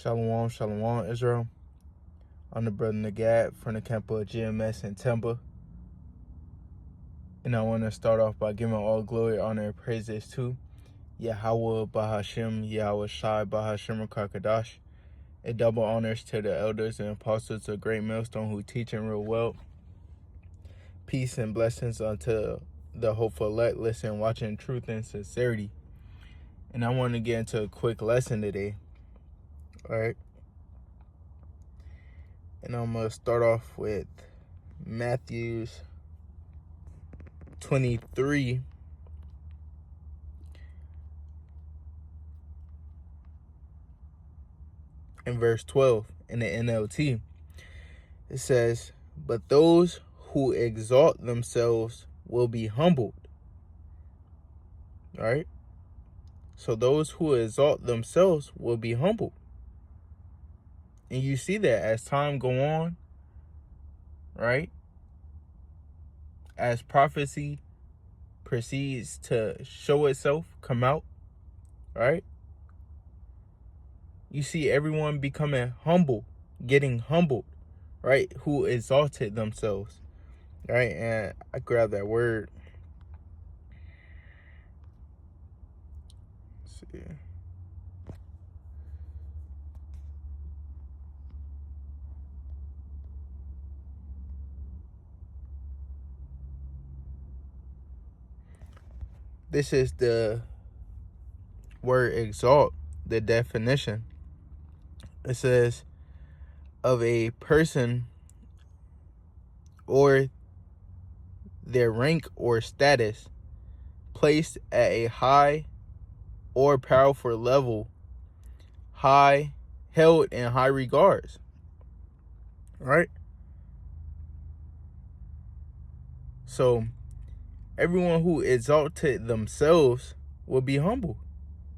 Shalom, shalom, Israel. I'm the brother Nagad from the camp of GMS in Temba. And I want to start off by giving all glory, honor, and praises to Yahweh Bahashim, Yahweh Shai Bahashim Kakadash. And double honors to the elders and apostles of Great Millstone who teach and real well. Peace and blessings unto the hopeful elect, listen, watching truth and sincerity. And I want to get into a quick lesson today. All right. And I'm going to start off with Matthew's 23 and verse 12 in the NLT. It says, "But those who exalt themselves will be humbled." All right. So those who exalt themselves will be humbled. And you see that as time go on, right? As prophecy proceeds to show itself, come out, right? You see everyone becoming humble, getting humbled, right? Who exalted themselves, right? And I grab that word. Let's see. This is the word exalt, the definition. It says, of a person or their rank or status placed at a high or powerful level, held in high regards, right? So everyone who exalted themselves will be humble,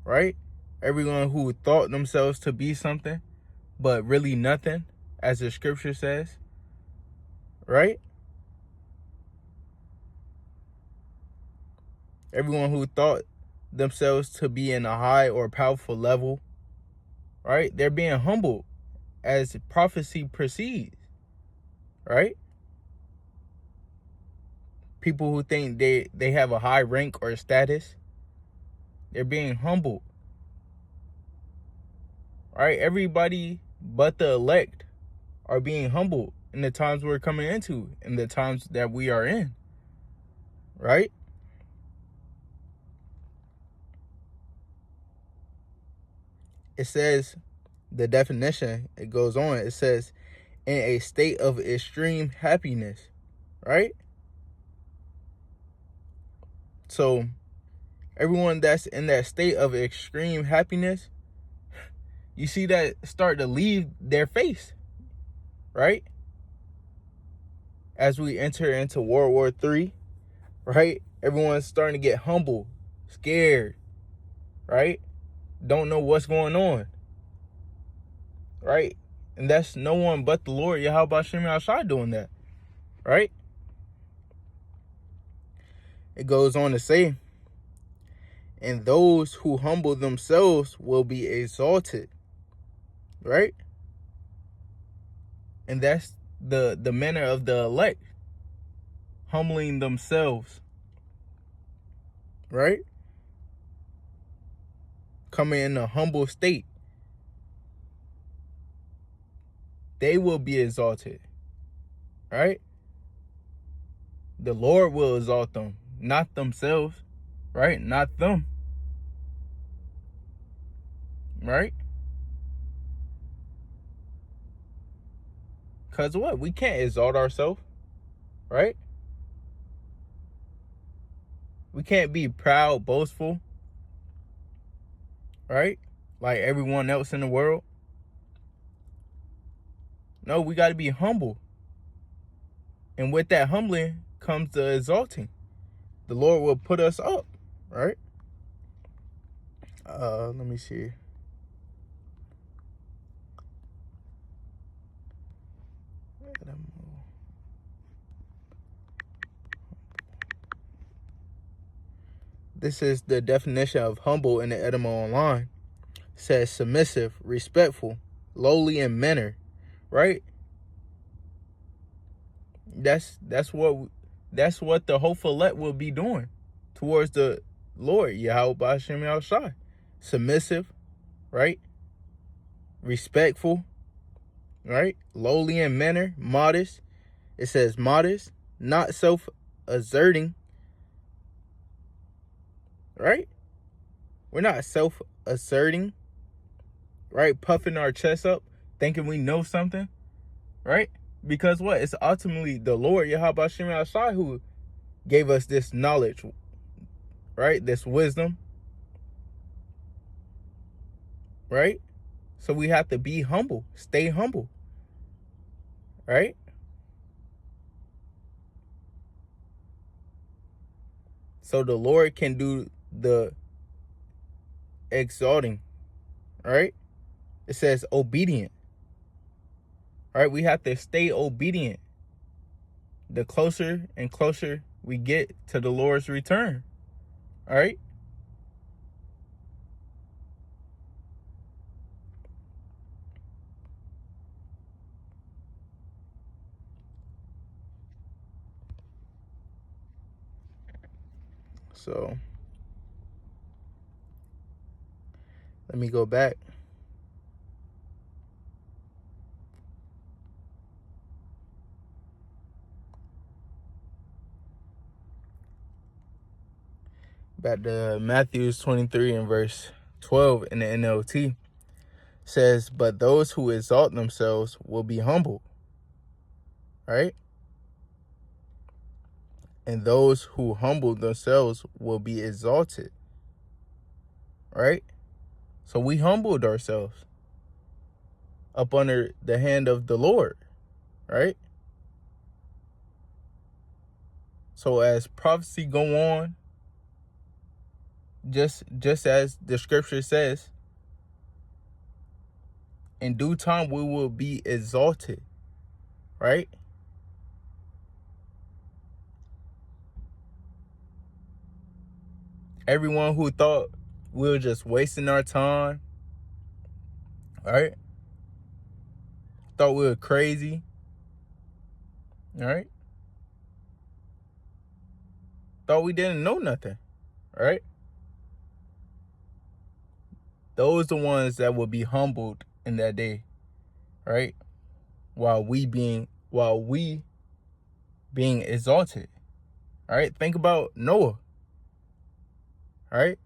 right? Everyone who thought themselves to be something, but really nothing, as the scripture says, right? Everyone who thought themselves to be in a high or powerful level, right? They're being humbled as prophecy proceeds, right? People who think they have a high rank or status, they're being humbled, right? Everybody but the elect are being humbled in the times we're coming into, in the times that we are in, right? It says, the definition, it goes on, it says, in a state of extreme happiness, right? So everyone that's in that state of extreme happiness, you see that start to leave their face, right? As we enter into World War III, right? Everyone's starting to get humble, scared, right? Don't know what's going on, right? And that's no one but the Lord, Yahweh Shem Yahshai, doing that, right? It goes on to say, and those who humble themselves will be exalted, right? And that's the manner of the elect, humbling themselves, right? Coming in a humble state, they will be exalted, right? The Lord will exalt them, not themselves, right? Not them, right? Because what? We can't exalt ourselves, right? We can't be proud, boastful, right? Like everyone else in the world. No, we got to be humble. And with that humbling comes the exalting. The Lord will put us up, right? Let me see. This is the definition of humble in the Edema Online. It says submissive, respectful, lowly in manner, right? That's what the hopeful elect will be doing towards the Lord, Yahweh B'Hashem Yahushai. Submissive, right? Respectful, right? Lowly in manner, modest. It says modest, not self-asserting, right? We're not self-asserting, right? Puffing our chest up, thinking we know something, right? Because what? It's ultimately the Lord, Yahweh Hashem Yahushai, who gave us this knowledge, right? This wisdom, right? So we have to be humble, stay humble, right? So the Lord can do the exalting, right? It says obedient, right? We have to stay obedient the closer and closer we get to the Lord's return, all right? So let me go back. Back to Matthew 23 and verse 12 in the NLT. Says, but those who exalt themselves will be humbled, right? And those who humble themselves will be exalted, right? So we humbled ourselves up under the hand of the Lord, right? So as prophecy go on, just as the scripture says, in due time we will be exalted, right? Everyone who thought we were just wasting our time, right? Thought we were crazy, right? Thought we didn't know nothing, right? Those the ones that will be humbled in that day, right? While we being exalted, all right? Think about Noah, all right?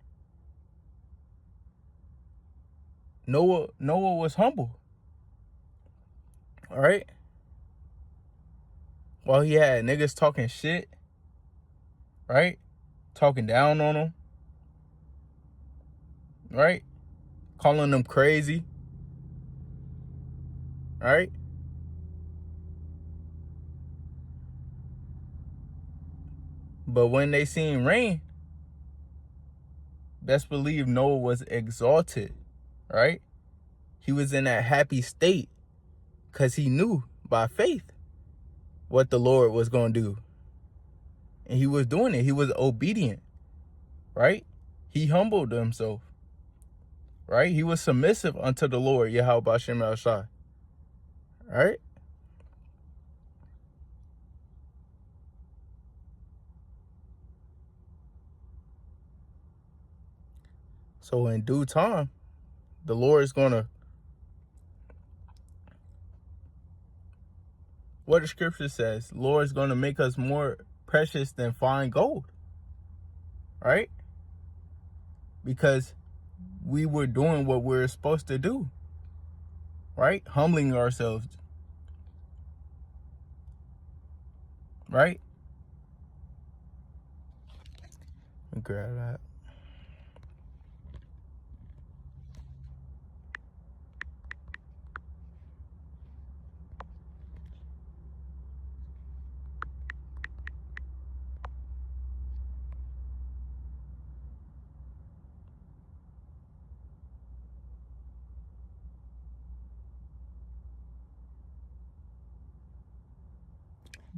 Noah was humble, all right? While he had niggas talking shit, right? Talking down on him, right? Calling them crazy, right? But when they seen rain, best believe Noah was exalted, right? He was in that happy state because he knew by faith what the Lord was going to do. And he was doing it. He was obedient, right? He humbled himself, right? He was submissive unto the Lord, Yahweh B'Hashem Yahushai, right? So in due time, the Lord is going to, what the scripture says, the Lord is going to make us more precious than fine gold, right? Because we were doing what we're supposed to do, right? Humbling ourselves, right? Let me grab that.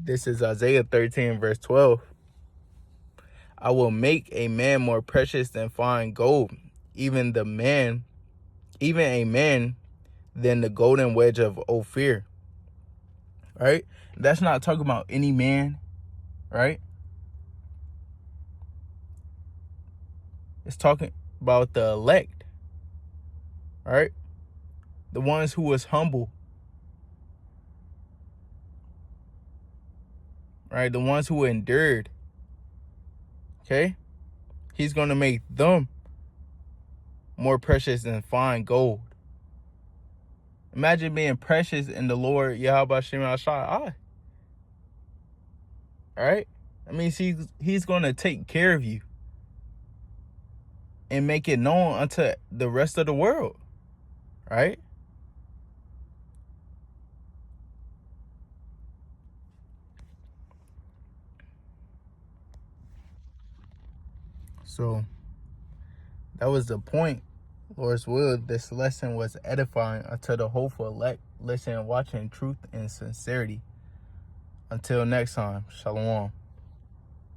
This is Isaiah 13, verse 12. I will make a man more precious than fine gold, even a man than the golden wedge of Ophir. Right? That's not talking about any man, right? It's talking about the elect, right? The ones who was humble, right? The ones who endured, okay? He's going to make them more precious than fine gold. Imagine being precious in the Lord Yahweh Shem Shai. Right? That means he's going to take care of you and make it known unto the rest of the world. Right? So that was the point. Lord's will, this lesson was edifying unto the hopeful elect. Listen, watching truth and sincerity. Until next time, shalom.